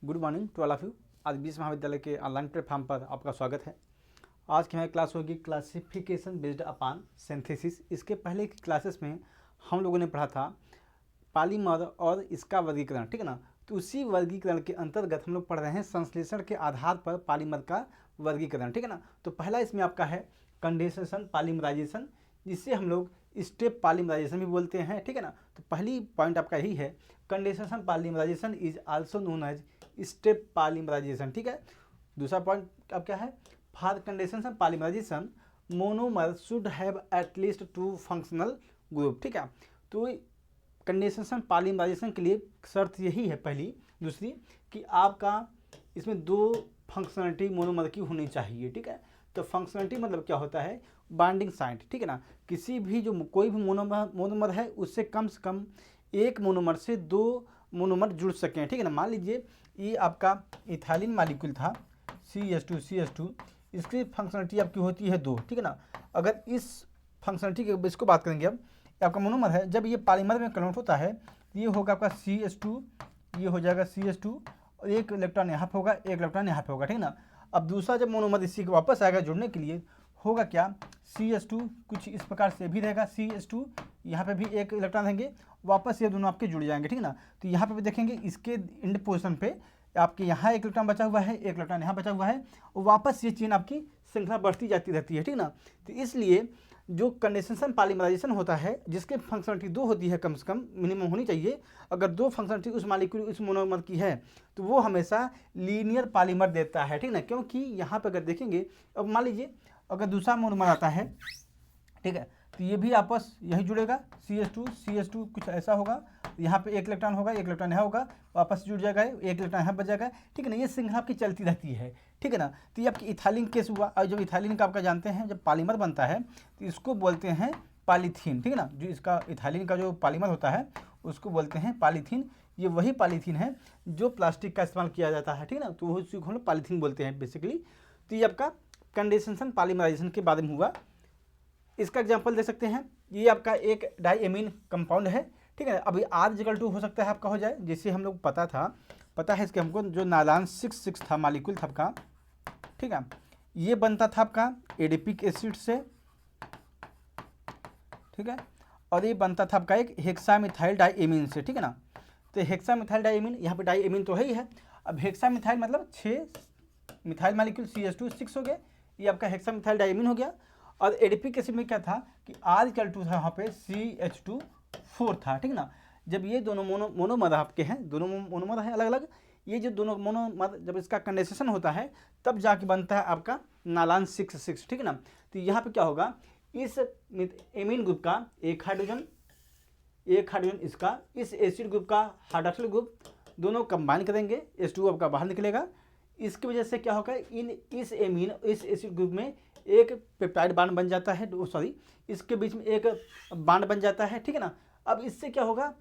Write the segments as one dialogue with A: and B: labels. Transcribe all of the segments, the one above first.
A: Good morning to all of you. आज बीस महाविद्यालय के ऑनलाइन प्लेटफॉर्म पर आपका स्वागत है। आज की हमारी क्लास होगी क्लासिफिकेशन बेस्ड अपॉन सिंथेसिस। इसके पहले की क्लासेस में हम लोगों ने पढ़ा था पॉलीमर और इसका वर्गीकरण, ठीक है ना। तो उसी वर्गीकरण के अंतर्गत हम लोग पढ़ रहे हैं संश्लेषण के आधार पर पॉलीमर का वर्गीकरण, ठीक है ना। तो पहला इसमें आपका है कंडेंसेशन पॉलीमराइजेशन, जिसे हम लोग स्टेप पॉलीमराइजेशन भी बोलते हैं, ठीक है ना। तो पहली पॉइंट आपका यही है, condensation polymerization is also known as step polymerization, ठीक है। दूसरा पॉइंट अब क्या है, for condensation polymerization monomer should have at least 2 functional group, ठीक है। तो कंडेंसेशन पॉलीमराइजेशन के लिए शर्त यही है पहली। दूसरी कि आपका इसमें 2 फंक्शनलिटी मोनोमर की होनी चाहिए, ठीक है। तो फंक्शनलिटी मतलब क्या होता है, बाइंडिंग साइट, ठीक है ना। किसी भी जो कोई भी मोनोमर है उससे कम एक मोनोमर से 2 मोनोमर जुड़ सकें, ठीक है ना। मान लीजिए ये आपका इथाइलिन मॉलिक्यूल था CH2, इसकी फंक्शनलिटी आपकी होती है 2, ठीक है ना। अगर इस फंक्शनलिटी के इसको बात करेंगे, अब आपका मोनोमर है, जब ये पॉलीमर में कन्वर्ट होता है ये होगा आपका CH2, ये हो जाएगा CH2 और एक इलेक्ट्रॉन यहाँ पे होगा, एक इलेक्ट्रॉन यहाँ पे होगा, ठीक है ना। अब दूसरा जब मोनोमर इसी के वापस आएगा जुड़ने के लिए, होगा क्या, CH2 कुछ इस प्रकार से भी रहेगा, CH2 यहाँ पे भी एक इलेक्ट्रॉन रहेंगे, वापस ये दोनों आपके जुड़ जाएंगे, ठीक है ना। तो यहाँ पे भी देखेंगे इसके इंड पोजिशन पे आपके यहाँ एक इलेक्ट्रॉन बचा हुआ है, एक इलेक्ट्रॉन यहाँ बचा हुआ है, और वापस ये चेन आपकी श्रृंखला बढ़ती जाती रहती है, ठीक ना। तो इसलिए जो कंडेंसेशन पॉलीमराइजेशन होता है जिसके फंक्शनलिटी 2 होती है, कम से कम मिनिमम होनी चाहिए। अगर 2 फंक्शनलिटी उस मॉलिक्यूल उस मोनोमर की है तो वो हमेशा लीनियर पॉलीमर देता है, ठीक ना। क्योंकि यहाँ पर अगर देखेंगे, अब मान लीजिए अगर दूसरा मोनोमर आता है, ठीक है, तो ये भी आपस यही जुड़ेगा, CH2 कुछ ऐसा होगा, यहाँ पे एक इलेक्ट्रॉन होगा, एक इलेक्ट्रॉन यहाँ होगा, वापस जुड़ जाएगा, एक इलेक्ट्रॉन यहाँ बच जाएगा, ठीक है ना। ये श्रृंखला आपकी चलती रहती है, ठीक है ना। तो ये आपकी इथाइलिन केस हुआ। और जब इथाइलिन का आपका जानते हैं जब पॉलीमर बनता है तो इसको बोलते हैं पॉलीथीन, ठीक है ना। जो इसका इथाइलिन का जो पॉलीमर होता है उसको बोलते हैं पॉलीथीन। ये वही पॉलीथीन है जो प्लास्टिक का इस्तेमाल किया जाता है, ठीक है ना। तो उसी को हम लोग पॉलीथीन बोलते हैं बेसिकली। तो ये आपका कंडेंसेशन पॉलीमराइजेशन के बारे में हुआ। इसका एग्जांपल दे सकते हैं, ये आपका एक डाइएमीन कंपाउंड है, ठीक है। अभी R=2 हो सकता है आपका हो जाए, जैसे हम लोग पता है इसके हमको, जो नालान 6 था मॉलिक्यूल था आपका, ठीक है। ये बनता था आपका एडिपिक एसिड से, ठीक है, और ये बनता था आपका एक हेक्सामिथाइल डाइएमीन से, ठीक है ना। तो हेक्सामिथाइल डाइएमीन, यहाँ पे डाइएमीन तो है ही है। अब हेक्सामिथाइल मतलब 6 मिथाइल मॉलिक्यूल CH2 6 हो गए, ये आपका हेक्सामिथाइल डाइएमीन हो गया। और एडिपिक एसिड में क्या था कि R=2 था, यहाँ पे CH2 था, ठीक ना। जब ये दोनों मोनोमर आपके हैं, दोनों मोनोमर हैं अलग अलग, ये जो दोनों मोनोमर जब इसका कंडेंसेशन होता है तब जाके बनता है आपका नालान 6, ठीक है ना। तो यहाँ पे क्या होगा, इस एमीन ग्रुप का एक हाइड्रोजन इसका, इस एसिड ग्रुप का हाइड्रोक्सिल ग्रुप, दोनों कंबाइन करेंगे, H2 आपका बाहर निकलेगा। इसकी वजह से क्या होगा, इस एसिड ग्रुप में एक पेप्टाइड बांड बन जाता है, इसके बीच में एक बांड बन जाता है, ठीक है ना। अब इससे क्या होगा,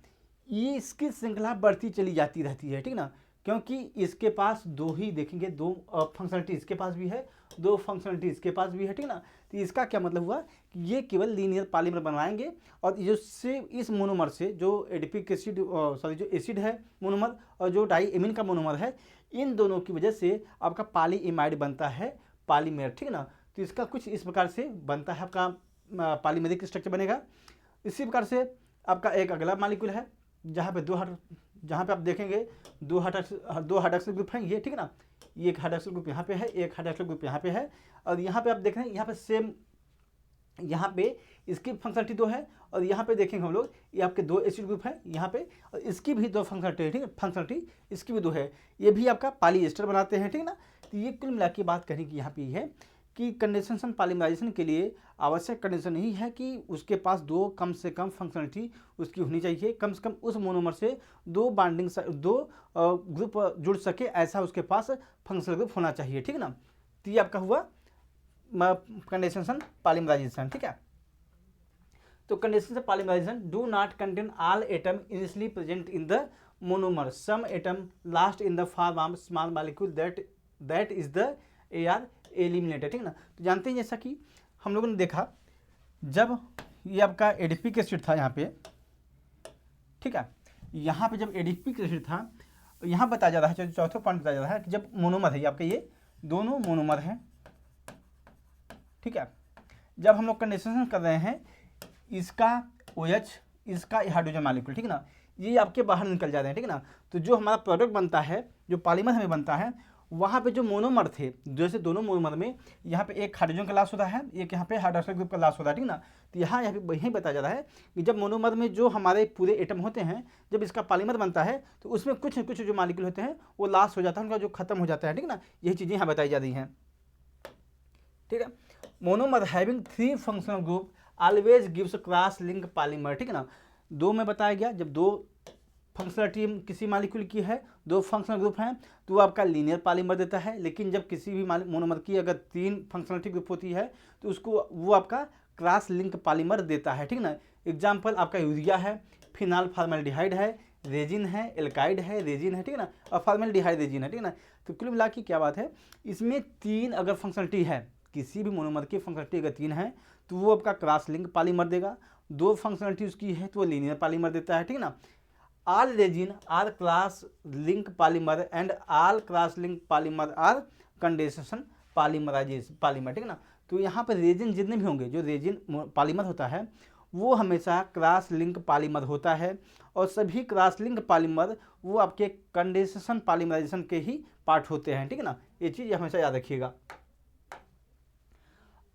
A: ये इसकी श्रृंखला बढ़ती चली जाती रहती है, ठीक ना। क्योंकि इसके पास 2 ही देखेंगे, 2 फंक्शनलिटी इसके पास भी है, 2 फंक्शनलिटी इसके पास भी है, ठीक ना। तो इसका क्या मतलब हुआ कि ये केवल लीनियर पॉलीमर बनवाएंगे, और जो से इस मोनोमर से जो एडिपिक एसिड जो एसिड है मोनोमर और जो डाइएमीन का मोनोमर है, इन दोनों की वजह से आपका पॉलीइमाइड बनता है पॉलीमर, ठीक है ना। तो इसका कुछ इस प्रकार से बनता है, आपका पॉलीमेरिक स्ट्रक्चर बनेगा। इसी प्रकार से आपका एक अगला मॉलिक्यूल है जहाँ पे आप देखेंगे 2 हाइड्रोक्सिल ग्रुप हैं ये, ठीक है ना। ये एक हाइड्रोक्सिल ग्रुप यहाँ पे है, एक हाइड्रोक्सिल ग्रुप यहाँ पे है, और यहाँ पे आप देख रहे हैं यहाँ पे सेम, यहाँ पे इसकी फंक्शनलिटी 2 है, और यहाँ पे देखेंगे हम लोग ये आपके 2 एसिड ग्रुप है यहाँ पे, और इसकी भी 2 फंक्शनलिटी है, ठीक है, फंक्शनलिटी इसकी भी 2 है। ये भी आपका पॉलीएस्टर बनाते हैं, ठीक है ना। तो ये कुल मिला के बात करने की यहाँ पे है कि कंडेंसेशन पॉलीमराइजेशन के लिए आवश्यक कंडीशन यही है कि उसके पास 2 कम से कम फंक्शनलिटी उसकी होनी चाहिए, कम से कम उस मोनोमर से 2 ग्रुप जुड़ सके, ऐसा उसके पास फंक्शनल ग्रुप होना चाहिए, ठीक है ना। तो ये आपका हुआ कंडेंसेशन पॉलीमराइजेशन, ठीक है। तो condensation polymerization do not contain all atom initially present in the monomer, some atom lost in the form of small molecule that is the AR eliminated, ठीक ना। तो जानते हैं जैसा कि हम लोगों ने देखा, जब ये आपका एडिपिक एसिड था यहाँ पे, ठीक है, यहाँ पे जब एडिपिक एसिड था यहाँ बताया जा रहा है, चौथे पॉइंट बताया जा रहा है कि जब मोनोमर है, ये आपके ये दोनों मोनोमर हैं, ठीक है, जब हम लोग कंडेंसेशन कर रहे हैं, इसका OH, इसका हाइड्रोजन मॉलिक्यूल, ठीक है ना, ये आपके बाहर निकल जाते हैं, ठीक है ना। तो जो हमारा प्रोडक्ट बनता है, जो पॉलीमर हमें बनता है, वहाँ पे जो मोनोमर थे, जैसे दोनों मोनोमर में यहाँ पे एक हाइड्रोजन का लॉस होता है, एक यहाँ पे हाइड्रोक्साइड ग्रुप का लॉस होता है, ठीक ना। तो यहाँ पे वही बताया जा रहा है कि जब मोनोमर में जो हमारे पूरे एटम होते हैं, जब इसका पॉलीमर बनता है तो उसमें कुछ न कुछ जो मॉलिक्यूल होते हैं वो लॉस हो जाता है, उनका जो खत्म हो जाता है, ठीक ना। यही चीज़ें यहाँ बताई जा रही हैं, ठीक है। Monomer having 3 functional group always gives cross link polymer, ठीक है ना। 2 में बताया गया, जब 2 फंक्शनलिटी किसी मॉलिक्यूल की है, 2 फंक्शनल ग्रुप हैं, तो वो आपका लीनियर पॉलीमर देता है। लेकिन जब किसी भी मोनोमर की अगर 3 फंक्शनलिटी ग्रुप होती है तो उसको वो आपका क्रॉस लिंक पॉलीमर देता है, ठीक ना। एग्जाम्पल आपका यूरिया है, फिनाल फॉर्मेल्डिहाइड है, रेजिन है, एल्काइड है, रेजिन है, ठीक है ना, और फॉर्मेल्डिहाइड रेजिन है, ठीक है ना। तो कुल मिला के क्या बात है, इसमें 3 अगर फंक्शनलिटी है, किसी भी मोनोमर की फंक्शनलिटी अगर 3 है तो वो आपका क्रॉस लिंक पॉलीमर देगा। 2 फंक्शनलिटी उसकी है तो वो लीनियर पॉलीमर देता है, ठीक है ना। All resin are cross link polymer and all cross link polymer are condensation polymerization polymer, ठीक है ना। तो यहाँ पर रेजिन जितने भी होंगे, जो रेजिन पॉलीमर होता है वो हमेशा क्रॉस लिंक पॉलीमर होता है, और सभी क्रॉस लिंक पॉलीमर वो आपके कंडेंसेशन पॉलीमराइजेशन के ही पार्ट होते हैं, ठीक है ना। ये चीज़ हमेशा याद रखिएगा।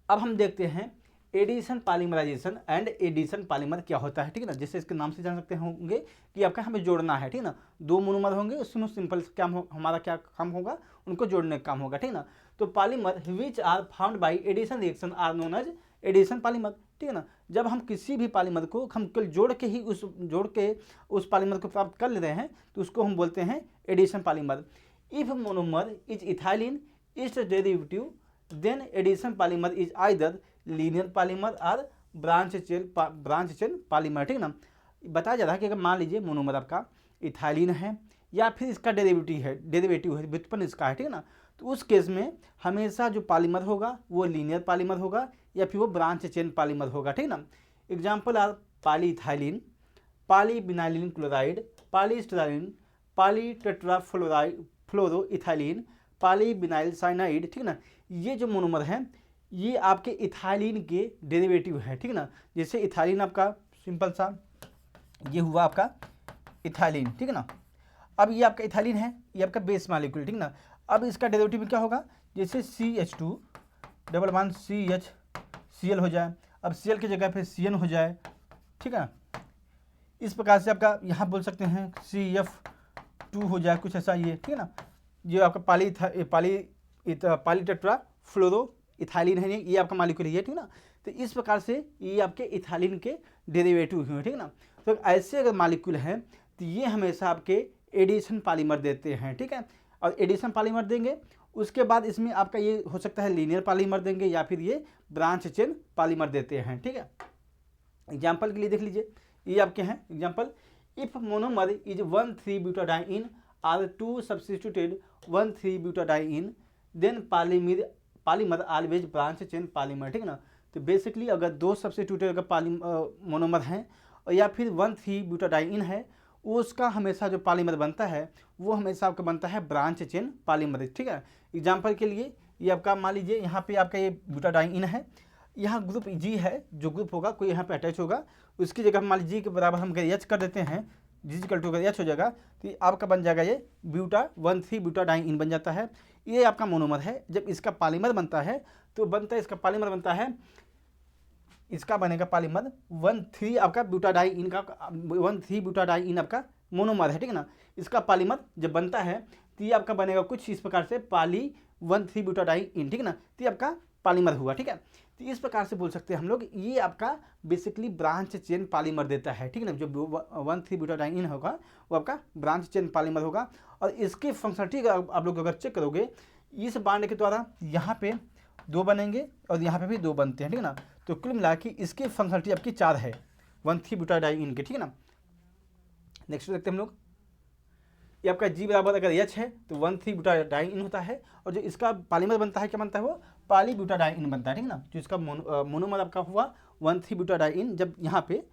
A: अब हम देखते हैं addition polymerization and addition polymer क्या होता है, ठीक है ना। जैसे इसके नाम से जान सकते होंगे कि आपका हमें जोड़ना है, ठीक है ना। 2 मोनोमर होंगे, उसमें सिंपल क्या हमारा क्या काम होगा, उनको जोड़ने का काम होगा, ठीक है ना। तो polymer which are found by addition reaction are known as addition polymer, ठीक है ना। जब हम किसी भी पॉलीमर को हम केवल जोड़ के उस पॉलीमर को प्राप्त कर ले रहे हैं तो उसको हम बोलते हैं addition polymer. If monomer is ethylene its derivative then addition polymer is either linear polymer or branch chain polymer, ठीक ना। बताया जा रहा है कि अगर मान लीजिए मोनोमर आपका इथाइलिन है या फिर इसका डेरिवेटिव है व्युत्पन्न इसका है, ठीक है ना। तो उस केस में हमेशा जो पॉलीमर होगा वो लीनियर पॉलीमर होगा या फिर वो ब्रांच चेन पॉलीमर होगा, ठीक ना। Example are polyethylene, polyvinylene chloride, polystyrene, polytetrafluoroethylene, polyvinyl cyanide, ठीक ना। ये जो मोनोमर हैं ये आपके इथाइलिन के डेरिवेटिव है, ठीक ना। जैसे इथाइलिन आपका सिंपल सा ये हुआ आपका इथाइलिन, ठीक है ना। अब ये आपका इथाइलिन है, ये आपका बेस मॉलिक्यूल, ठीक ना। अब इसका डेरिवेटिव में क्या होगा, जैसे CH2 डबल बॉन्ड CH हो जाए, अब Cl की जगह पे CN हो जाए, ठीक है। इस प्रकार से आपका यहाँ बोल सकते हैं CF2 हो जाए, कुछ ऐसा ये, ठीक है ना। ये आपका पॉलीटेट्रा फ्लोरो इथाइलिन है, ये आपका मॉलिक्यूल है, ठीक ना। तो इस प्रकार से ये आपके इथाइलिन के डेरिवेटिव हुए, ठीक ना। तो ऐसे अगर मॉलिक्यूल हैं तो ये हमेशा आपके एडिशन पॉलीमर देते हैं, ठीक है। और एडिशन पॉलीमर देंगे, उसके बाद इसमें आपका ये हो सकता है लीनियर पॉलीमर देंगे या फिर ये ब्रांच चेन पॉलीमर देते हैं, ठीक है। एग्जाम्पल के लिए देख लीजिए, ये आपके हैं example, if monomer is one three butadiene are 2 substituted one three butadiene then polymer always branch chain polymer, ठीक है ना। तो बेसिकली अगर 2 सब्स्टिट्यूटेड अगर मोनोमर हैं और या फिर 1,3-ब्यूटाडाइइन है, उसका हमेशा जो पॉलीमर बनता है वो हमेशा आपका बनता है ब्रांच चेन पॉलीमर, ठीक है। एग्जाम्पल के लिए ये आपका मान लीजिए यहाँ पे आपका ये ब्यूटाडाइइन है, यहाँ ग्रुप G है, जो ग्रुप होगा कोई यहाँ पे अटैच होगा, उसकी जगह मान लीजिए G के बराबर हम H कर देते हैं, G=H हो जाएगा, तो आपका बन जाएगा ये 1,3-ब्यूटाडाइइन बन जाता है। ये आपका मोनोमर है। जब इसका पॉलीमर बनता है तो बनता है, इसका पॉलीमर बनता है, इसका बनेगा पॉलीमर 1,3 आपका ब्यूटाडाइइन का 1,3-ब्यूटाडाइइन आपका मोनोमर है, ठीक है ना। इसका पॉलीमर जब बनता है तो ये आपका बनेगा कुछ इस प्रकार से पॉली 1,3-ब्यूटाडाइइन, ठीक है ना। तो ये आपका पॉलीमर हुआ, ठीक है। तो इस प्रकार से बोल सकते हैं हम लोग ये आपका बेसिकली ब्रांच चेन पॉलीमर देता है, ठीक है ना। जो 1,3-ब्यूटाडाइइन होगा वो आपका ब्रांच चेन पॉलीमर होगा। और इसकी फंक्शनलिटी आप लोग अगर चेक करोगे, इस बांड के द्वारा यहाँ पे 2 बनेंगे और यहाँ पे भी 2 बनते हैं, ठीक है ना। तो कुल मिला के इसकी फंक्शनलिटी आपकी 4 है 1,3-ब्यूटाडाइइन के, ठीक है ना। नेक्स्ट देखते हैं हम लोग, ये आपका G बराबर अगर H है तो 1,3-ब्यूटाडाइइन होता है, और जो इसका पॉलीमर बनता है क्या बनता है, वो पॉलीब्यूटाडाइइन बनता है, ठीक ना। जो इसका मोनोमर आपका हुआ 1,3-ब्यूटाडाइइन, जब यहाँ पे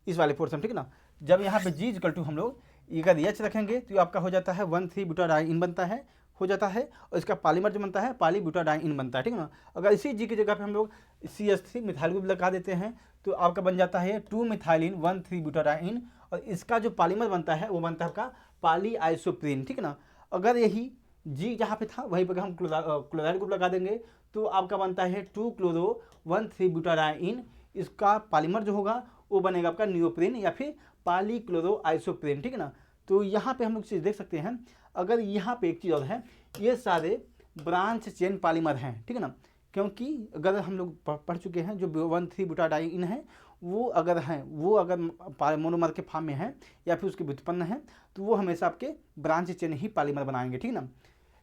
A: इस वाले पोर्शन, ठीक है ना, जब यहाँ पे G हम लोग अगर एच रखेंगे तो आपका हो जाता है 1,3 ब्यूटाडाइन बनता है, हो जाता है, और इसका पॉलीमर जो बनता है पॉली ब्यूटाडाइन बनता है, ठीक है ना। अगर इसी जी की जगह पे हम लोग CH3 मिथाइल ग्रुप लगा देते हैं तो आपका बन जाता है 2 मिथाइलिन 1,3 ब्यूटाडाइन, और इसका जो पॉलीमर बनता है वो बनता है आपका पॉली आइसोप्रीन, ठीक है ना। अगर यही जी जहाँ पे था वहीं पर हम क्लोराइड ग्रुप लगा देंगे तो आपका बनता है 2 क्लोरो 1,3 ब्यूटाडाइन, इसका पॉलीमर जो होगा वो बनेगा आपका नियोप्रीन या फिर पॉली क्लोरो आइसोप्रीन, ठीक है ना। तो यहाँ पे हम लोग चीज़ देख सकते हैं, अगर यहाँ पे एक चीज़ और है, ये सारे ब्रांच चेन पॉलीमर हैं, ठीक है ना, क्योंकि अगर हम लोग पढ़ चुके हैं जो 1,3 ब्यूटाडाइन है वो अगर मोनोमर के फॉर्म में है या फिर उसके व्युत्पन्न है तो वो हमेशा आपके ब्रांच चेन ही पॉलीमर बनाएंगे, ठीक है ना।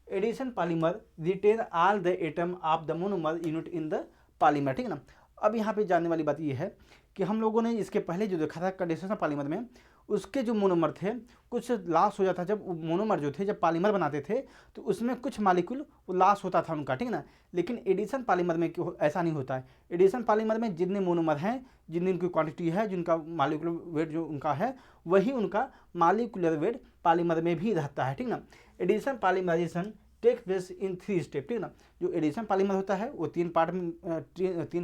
A: Addition polymer retain all the atom of the monomer unit in the polymer, ठीक है ना। अब यहाँ पे जानने वाली बात ये है कि हम लोगों ने इसके पहले जो देखा था कंडेंसेशन पॉलीमर में, उसके जो मोनोमर थे कुछ लॉस हो जाता, जब मोनोमर जो थे जब पॉलीमर बनाते थे तो उसमें कुछ मॉलिक्यूल वो लॉस होता था उनका, ठीक है ना। लेकिन एडिशन पॉलीमर में ऐसा नहीं होता है। एडिशन पॉलीमर में जितने मोनोमर हैं, जितनी उनकी क्वांटिटी है, जिनका मॉलिक्यूलर वेट जो उनका है, वही उनका मॉलिक्यूलर वेट पॉलीमर में भी रहता है, ठीक ना। Addition polymerization take place in 3 step, ठीक ना। जो एडिशन पॉलीमर होता है वो 3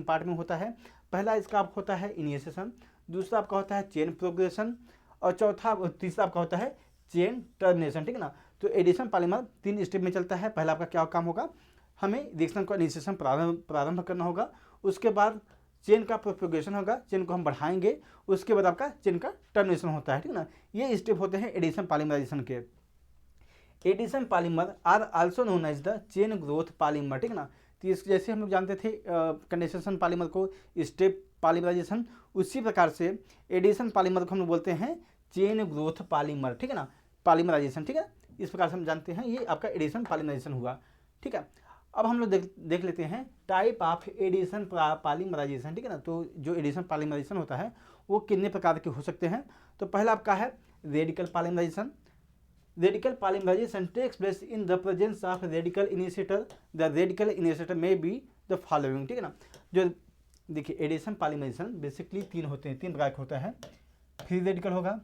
A: पार्ट में होता है। पहला इसका आपका होता है इनिशिएशन, दूसरा आपका होता है चेन प्रोग्रेशन, और तीसरा आपका होता है चेन टर्मिनेशन, ठीक है ना। तो एडिशन पॉलीमर 3 स्टेप में चलता है। पहला आपका क्या काम होगा, हमें रिएक्शन का इनिशिएशन प्रारंभ करना होगा, उसके बाद चेन का प्रोपेगेशन होगा, चेन को हम बढ़ाएंगे, उसके बाद आपका चेन का टर्मिनेशन होता है, ठीक है ना। ये स्टेप होते हैं एडिशन पॉलीमराइजेशन के। Addition polymer are also known as the chain growth polymer, ठीक है ना। तो इस जैसे हम लोग जानते थे कंडेंसेशन पॉलीमर को स्टेप पॉलीमराइजेशन, उसी प्रकार से एडिशन पॉलीमर को हम लोग बोलते हैं चेन ग्रोथ पॉलीमर, ठीक है ना, पॉलीमराइजेशन, ठीक है। इस प्रकार से हम जानते हैं ये आपका एडिशन पॉलीमराइजेशन हुआ, ठीक है। अब हम लोग देख लेते हैं टाइप ऑफ एडिशन पॉलीमराइजेशन, ठीक है ना। तो जो एडिशन पॉलीमराइजेशन होता है वो कितने प्रकार के हो सकते हैं। तो पहला आपका है radical polymerization. Radical polymerization takes place in the presence of radical initiator. The radical initiator may be the following, ठीक है ना। जो देखिए एडिशन पॉलीमराइजेशन बेसिकली 3 होते हैं, 3 प्रकार के होता है। फ्री रेडिकल होगा,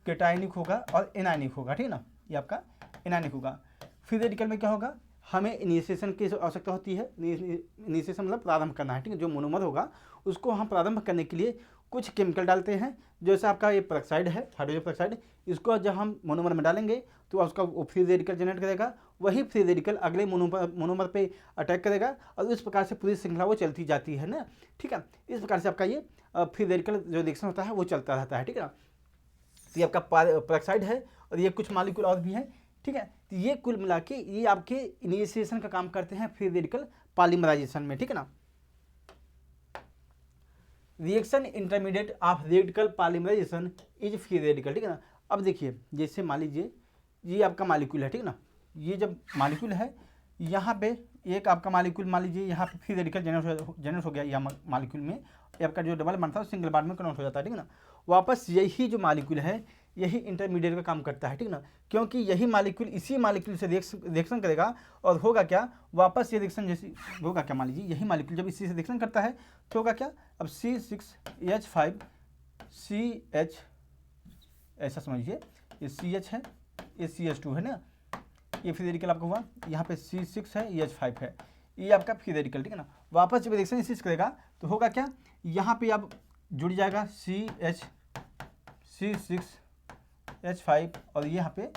A: कैटायनिक होगा और एनायनिक होगा, ठीक है ना। ये आपका एनायनिक होगा। फ्री रेडिकल में क्या होगा, हमें इनिशिएशन की आवश्यकता होती है। इनिशिएशन मतलब प्रारंभ करना है, ठीक है। जो मोनोमर होगा उसको हम प्रारंभ करने के लिए कुछ केमिकल डालते हैं, जैसे आपका ये पेरोक्साइड है, हाइड्रोजन पेरोक्साइड। इसको जब हम मोनोमर में डालेंगे तो उसका फ्री रेडिकल जनरेट करेगा, वही फ्री रेडिकल अगले मोनोमर पे अटैक करेगा, और इस प्रकार से पूरी श्रृंखला वो चलती जाती है ना, ठीक है। इस प्रकार से आपका ये फ्री रेडिकल जो रिएक्शन होता है वो चलता रहता है, ठीक है ना। तो ये आपका पेरोक्साइड है और ये कुछ मॉलिक्यूल और भी हैं, ठीक है। तो ये कुल मिला के ये आपके इनिशिएशन का काम करते हैं फ्री रेडिकल पॉलीमराइजेशन में, ठीक है ना। Reaction intermediate of radical polymerization is free radical, ठीक है ना। अब देखिए जैसे मान लीजिए ये आपका मॉलिक्यूल है, ठीक है ना। ये जब मॉलिक्यूल है यहाँ पे एक आपका मॉलिक्यूल मान लीजिए यहाँ पे फ्री रेडिकल जनरेट हो गया, यहाँ मॉलिक्यूल में ये आपका जो डबल बॉन्ड था सिंगल बॉन्ड में कन्वर्ट हो जाता है, ठीक है ना। वापस यही जो मॉलिक्यूल है यही इंटरमीडिएट का काम करता है, ठीक है ना, क्योंकि यही मॉलिक्यूल इसी मॉलिक्यूल से रिएक्शन करेगा और होगा क्या, वापस ये रिएक्शन जैसी होगा क्या, मान लीजिए यही मॉलिक्यूल जब इसी से रिएक्शन करता है तो होगा क्या, अब C6H5CH ऐसा समझिए, ये CH है, ये CH2 है ना, ये फ्री रेडिकल आपका हुआ, यहाँ पे C6 है, ये H5 है, ये आपका फ्री रेडिकल, ठीक है ना। वापस जब रिएक्शन इसी से करेगा तो होगा क्या, यहाँ पे अब जुड़ जाएगा C6H5 और यहाँ पे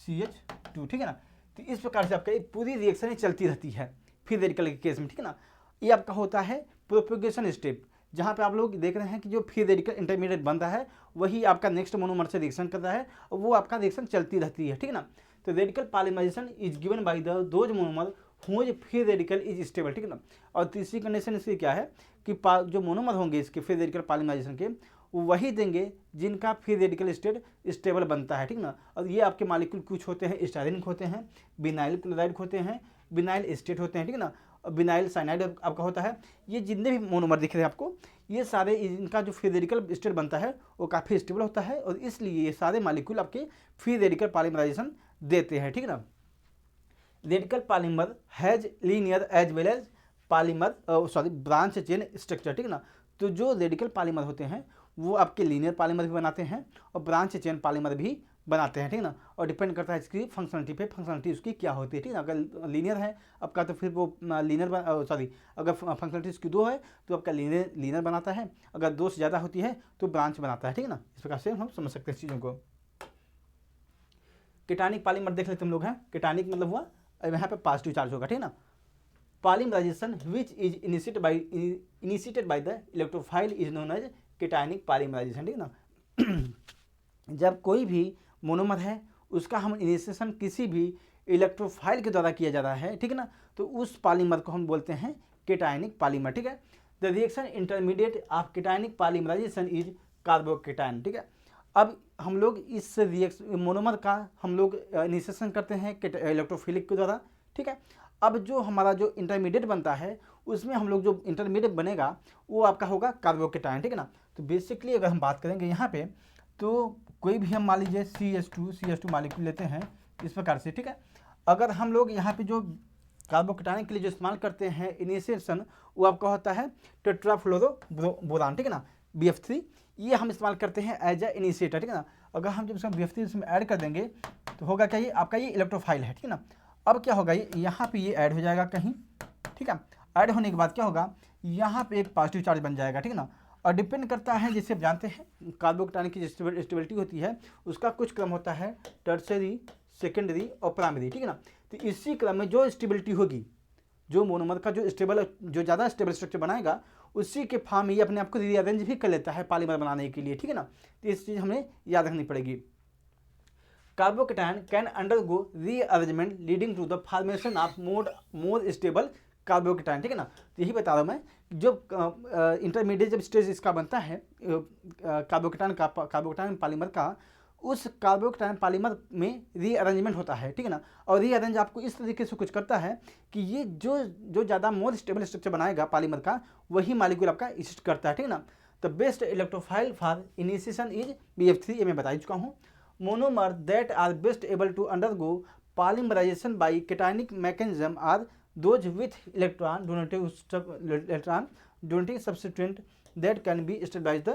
A: CH2, ठीक है ना। तो इस प्रकार से आपका ये पूरी रिएक्शन चलती रहती है फ्री रेडिकल के केस में, ठीक है ना। ये आपका होता है प्रोपेगेशन स्टेप, जहाँ पे आप लोग देख रहे हैं कि जो फ्री रेडिकल इंटरमीडिएट बन रहा है वही आपका नेक्स्ट मोनोमर से रिएक्शन कर रहा है और वो आपका रिएक्शन चलती रहती है, ठीक है ना। तो radical polymerization is given by those monomer whose free radical is stable, ठीक है ना। और तीसरी कंडीशन इसकी क्या है कि जो मोनोमर होंगे इसके फ्री रेडिकल पॉलीमराइजेशन के वो वही देंगे जिनका फ्री रेडिकल स्टेट स्टेबल बनता है, ठीक ना। और ये आपके मॉलिक्यूल कुछ होते हैं स्टायरिनिक होते हैं, बिनाइल क्लोराइड होते हैं, बिनाइल एस्टेट होते हैं, ठीक है ना, और बिनाइल साइनाइड आपका होता है। ये जितने भी मोनोमर दिख रहे हैं आपको, ये सारे इनका जो फ्री रेडिकल स्टेट बनता है वो काफ़ी स्टेबल होता है और इसलिए ये सारे मॉलिक्यूल आपके फ्री रेडिकल पॉलीमराइजेशन देते हैं, ठीक है ना। Radical polymer has linear as well as branch chain structure, ठीक है ना। तो जो रेडिकल पॉलीमर होते हैं वो आपके लीनियर पॉलीमर भी बनाते हैं और ब्रांच चेन पॉलीमर भी बनाते हैं, ठीक है ना। और डिपेंड करता है इसकी फंक्शनलिटी पे, फंक्शनलिटी उसकी क्या होती है, ठीक है ना। अगर लीनियर है आपका तो फिर वो लीनियर सॉरी अगर फंक्शनलिटी इसकी 2 है तो आपका लीनियर बनाता है, अगर 2 से ज़्यादा होती है तो ब्रांच बनाता है, ठीक है ना। इस प्रकार से हम समझ सकते हैं इस चीज़ों को। केटानिक पॉलीमर देख लेते हम लोग हैं। केटानिक मतलब हुआ यहाँ पे पॉजिटिव चार्ज होगा, ठीक है ना। Polymerization which is initiated by the electrophile is known as cationic polymerization, ठीक है ना। जब कोई भी मोनोमर है उसका हम इनिशिएशन किसी भी इलेक्ट्रोफाइल के द्वारा किया जाता है, ठीक है ना, तो उस पॉलीमर को हम बोलते हैं केटायनिक पॉलीमर, ठीक है। The reaction intermediate of cationic polymerization is carbocation, ठीक है। अब हम लोग इस रिएक्शन मोनोमर का हम लोग इनिशिएशन करते हैं इलेक्ट्रोफिलिक के द्वारा, ठीक है। अब जो हमारा जो इंटरमीडिएट बनता है उसमें हम लोग जो इंटरमीडिएट बनेगा वो आपका होगा कार्बोकेटायन, ठीक है ना। तो बेसिकली अगर हम बात करेंगे यहाँ पे तो कोई भी हम मान लीजिए CH2 मॉलिक्यूल लेते हैं इस प्रकार से, ठीक है। अगर हम लोग यहाँ पे जो कार्बोकेटायन के लिए जो इस्तेमाल करते हैं इनिशिएशन वो आपका होता है टेट्राफ्लोरोबोरान, ठीक है ना, BF3, ये हम इस्तेमाल करते हैं एज ए इनिशिएटर, ठीक है ना। अगर हम जब इसमें BF3 इसमें ऐड कर देंगे तो होगा क्या, ये आपका ये इलेक्ट्रोफाइल है, ठीक है ना। अब क्या होगा, ये यहाँ पे ये ऐड हो जाएगा कहीं, ठीक है। ऐड होने के बाद क्या होगा, यहाँ पे एक पॉजिटिव चार्ज बन जाएगा, ठीक है ना। और डिपेंड करता है, जैसे आप जानते हैं कार्बोकेटायन की स्टेबिलिटी होती है उसका कुछ क्रम होता है टर्सरी, सेकेंडरी और प्राइमरी, ठीक है ना। तो इसी क्रम में जो स्टेबिलिटी होगी, जो मोनोमर का जो ज़्यादा स्टेबल स्ट्रक्चर बनाएगा उसी के फॉर्म में ये अपने आप को रीअरेंज भी कर लेता है पॉलीमर बनाने के लिए, ठीक है ना। तो इस चीज़ हमें याद रखनी पड़ेगी। Carbocation can undergo rearrangement leading to the formation of more stable carbocation, ठीक है ना। तो यही बता रहा हूँ मैं, जब इंटरमीडिएट जब स्टेज इसका बनता है कार्बोकेटायन पॉलीमर का, उस कार्बोकेटायन पॉलीमर में रीअरेंजमेंट होता है, ठीक है ना। और रीअरेंज आपको इस तरीके से कुछ करता है कि ये जो ज़्यादा मोर स्टेबल स्ट्रक्चर बनाएगा पॉलीमर का वही मॉलिक्यूल आपका इस्ट करता है, ठीक है ना। The best electrophile for initiation is BF3, ये मैं बता चुका हूँ। Monomer that are best able to undergo polymerization by cationic mechanism are those with electron donating substituent that can be stabilize the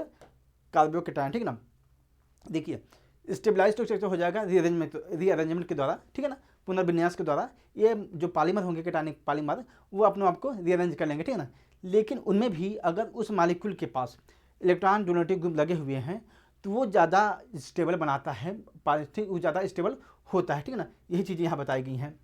A: carbocation, ठीक है ना। देखिए स्टेबलाइज स्ट्रक्चर हो जाएगा रीअरेंजमेंट के द्वारा, ठीक है ना, पुनर्विन्यास के द्वारा। ये जो पॉलीमर होंगे केटायनिक पॉलीमर वो अपने आप को रीअरेंज कर लेंगे, ठीक है ना। लेकिन उनमें भी अगर उस मॉलिक्यूल के पास इलेक्ट्रॉन डोनेटिव ग्रुप लगे हुए हैं तो वो ज़्यादा स्टेबल बनाता है, वो ज़्यादा स्टेबल होता है, ठीक है ना। यही चीज़ें यहाँ बताई गई हैं।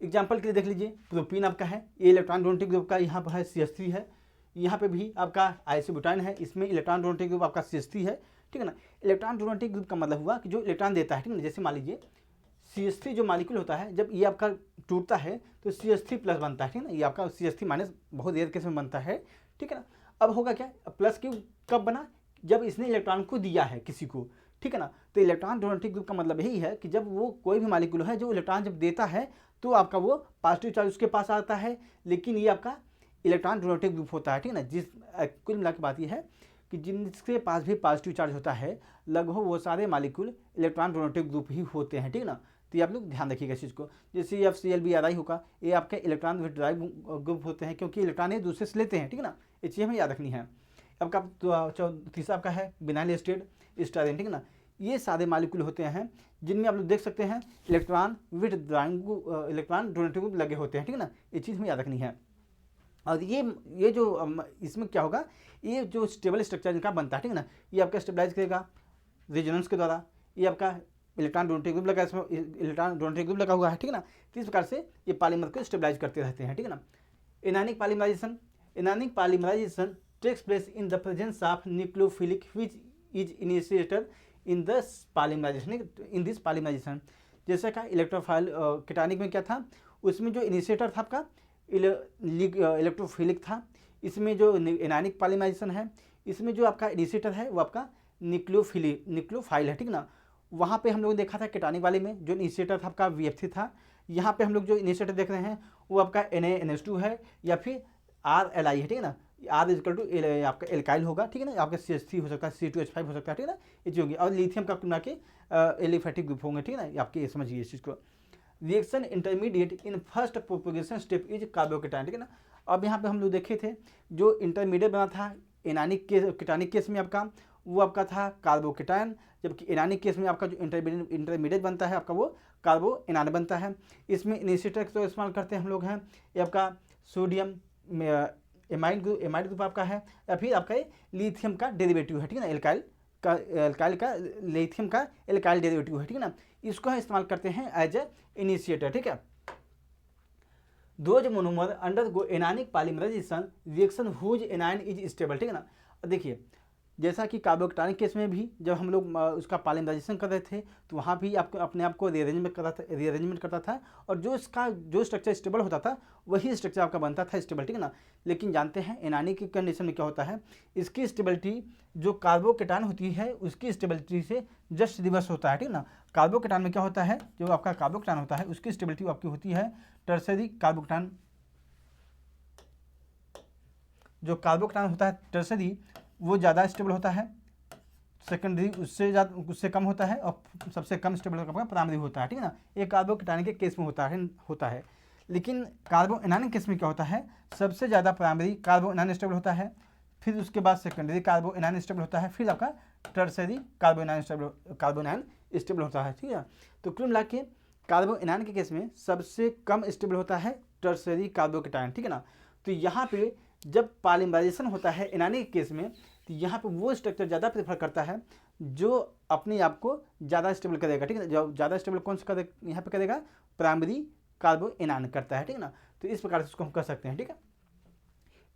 A: एग्जाम्पल के लिए देख लीजिए, प्रोपीन आपका है, ये इलेक्ट्रॉन डोनेटिव ग्रुप का यहाँ पर है CH3 है, यहाँ पे भी आपका आइसोब्यूटाइन है, इसमें इलेक्ट्रॉन डोनेटिव ग्रुप आपका CH3 है, ठीक है ना। इलेक्ट्रॉन डोनेटिव ग्रुप का मतलब हुआ कि जो इलेक्ट्रॉन देता है, ठीक है ना। जैसे मान लीजिए CH3 जो मॉलिक्यूल होता है जब ये आपका टूटता है तो CH3+ बनता है, ठीक है ना। ये आपका CH3- बहुत रेयर केस में बनता है, ठीक है ना। अब होगा क्या, प्लस क्यों कब बना, जब इसने इलेक्ट्रॉन को दिया है किसी को, ठीक है ना। तो इलेक्ट्रॉन डोनेटिव ग्रुप का मतलब यही है कि जब वो कोई भी मॉलिक्यूल है जो इलेक्ट्रॉन जब देता है तो आपका वो पॉजिटिव चार्ज उसके पास आता है, लेकिन ये आपका इलेक्ट्रॉन डोनेटिव ग्रुप होता है, ठीक है ना। कुल मिला के बात ये है कि जिनके पास भी पॉजिटिव चार्ज होता है लगभग वो सारे मॉलिक्यूल इलेक्ट्रॉन डोनेटिव ग्रुप ही होते हैं, ठीक है ना। तो ये आप लोग ध्यान रखिएगा इस चीज़ को। जैसे FCl होगा, ये आपके इलेक्ट्रॉन विड्राइव ग्रुप होते हैं क्योंकि इलेक्ट्रॉन एक दूसरे से लेते हैं, ठीक है ना। ये चीज़ हमें याद रखनी है। आपका तीसरा आपका है विनाइल एस्टेट स्टायरीन, ठीक है ना। ये सारे मॉलिक्यूल होते हैं जिनमें आप लोग देख सकते हैं इलेक्ट्रॉन इलेक्ट्रॉन डोनेटिव ग्रुप लगे होते हैं, ठीक है ना। ये चीज़ हमें याद रखनी है। और ये जो इसमें क्या होगा, ये जो स्टेबल स्ट्रक्चर इनका बनता है, ठीक है ना, ये आपका स्टेबलाइज करेगा रेजोनेंस के द्वारा। ये आपका इलेक्ट्रॉन डोनेटिव ग्रुप लगा, इसमें इलेक्ट्रॉन डोनेटिव ग्रुप लगा हुआ है, ठीक है ना। तो इस प्रकार से ये पॉलीमर को स्टेबलाइज करते रहते हैं, ठीक है ना। Anionic polymerization takes place in the presence of nucleophilic which is initiator in this polymerization. जैसे का इलेक्ट्रोफाइल केटायनिक में क्या था, उसमें जो इनिशिएटर था आपका इलेक्ट्रोफिलिक था। इसमें जो एनायनिक पॉलीमराइजेशन है इसमें जो आपका इनिशिएटर है वो आपका न्यूक्लियोफाइल है, ठीक है ना। वहाँ पे हम लोग देखा था केटायनिक वाले में जो इनिशिएटर था आपका VF3 था। यहाँ पे हम लोग जो इनिशिएटर देख रहे हैं वो आपका NaNH2 है या फिर RLi है, ठीक है ना। R = आपका एल्काइल होगा, ठीक है ना। आपका CH3 हो सकता है, C2H5 हो सकता है, ठीक है ना। ये चीज़ होगी। और लिथियम का मिला के एलिफेटिक ग्रुप होंगे, ठीक है ना। आपके समझिए इस चीज़ को। Reaction intermediate in first propagation step is carbocation, ठीक है ना। अब यहाँ पे हम लोग देखे थे जो इंटरमीडिएट बना था एनानिक केस कीटानिक केस में आपका वो आपका था कार्बोकेटायन, जबकि एनानिक केस में आपका जो इंटरमीडिएट बनता है आपका वो कार्बो एनान बनता है। इसमें इनिशिएटर तो इस्तेमाल करते हैं हम लोग हैं, ये आपका सोडियम एमाइड ग्रुप आपका है, या फिर आपका ये लिथियम का डेरिवेटिव है, ठीक है ना, एल्काइल का लिथियम का एल्काइल डेरिवेटिव है, ठीक है ना, इसको हम इस्तेमाल करते हैं एज ए इनिशिएटर, ठीक है। Those monomer undergo anionic polymerization reaction whose anion is stable, ठीक है ना। देखिए जैसा कि कार्बोकेटानिक केस में भी जब हम लोग उसका पॉलीमराइजेशन कर रहे थे तो वहाँ भी आपको अपने आप को रीअरेंजमेंट करता था, और जो इसका जो स्ट्रक्चर स्टेबल होता था वही स्ट्रक्चर आपका बनता था स्टेबल, ठीक है ना। लेकिन जानते हैं एनानिक की कंडीशन में क्या होता है, इसकी स्टेबिलिटी जो कार्बोकेटान होती है उसकी स्टेबिलिटी से जस्ट रिवर्स होता है, ठीक है ना। कार्बोकेटान में क्या होता है, जो आपका कार्बोकेटान होता है उसकी स्टेबिलिटी आपकी होती है टर्सरी कार्बोकेटान, जो कार्बोकेटान होता है टर्सरी वो ज़्यादा स्टेबल होता है, सेकेंडरी उससे कम होता है, और सबसे कम स्टेबल आपका प्राइमरी होता है, ठीक है ना। ये कार्बोकेटानिक के केस में होता है। लेकिन कार्बो एनानिक केस में क्या होता है, सबसे ज़्यादा प्राइमरी कार्बो एनान स्टेबल होता है, फिर उसके बाद सेकेंडरी कार्बो एनान स्टेबल होता है, फिर आपका टर्सरी कार्बो एनान स्टेबल होता है, ठीक है। तो कुल मिला के कार्बो एनान के केस में सबसे कम स्टेबल होता है टर्सरी कार्बोकेटायन, ठीक है ना। तो यहाँ पे जब पॉलीमराइजेशन होता है एनानिक केस में तो यहाँ पे वो स्ट्रक्चर ज़्यादा प्रेफर करता है जो अपने आप को ज़्यादा स्टेबल करेगा, ठीक है ना। जो ज़्यादा स्टेबल कौन सा यहाँ पे करेगा, प्राइमरी कार्बो एनान करता है, ठीक है ना। तो इस प्रकार से उसको हम कर सकते हैं, ठीक है।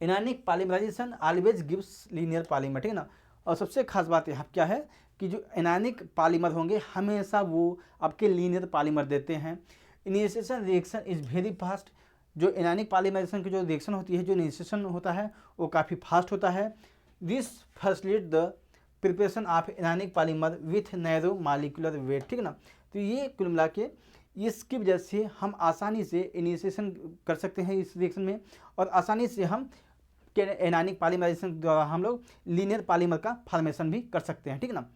A: Anionic polymerization always gives linear polymer, ठीक है ना। और सबसे खास बात यहाँ क्या है कि जो एनानिक पॉलीमर होंगे हमेशा वो आपके लीनियर पॉलीमर देते हैं। Initiation reaction is very fast, जो एनानिक पॉलीमराइजेशन की जो रिएक्शन होती है, जो इनिशिएशन होता है वो काफ़ी फास्ट होता है। This facilitate the preparation of anionic polymer with narrow molecular weight, ठीक है ना। तो ये कुल मिला के इसकी वजह से हम आसानी से इनिशिएशन कर सकते हैं इस रिएक्शन में, और आसानी से हम एनानिक पॉलीमराइजेशन द्वारा हम लोग लीनियर पॉलीमर का फॉर्मेशन भी कर सकते हैं, ठीक है ना।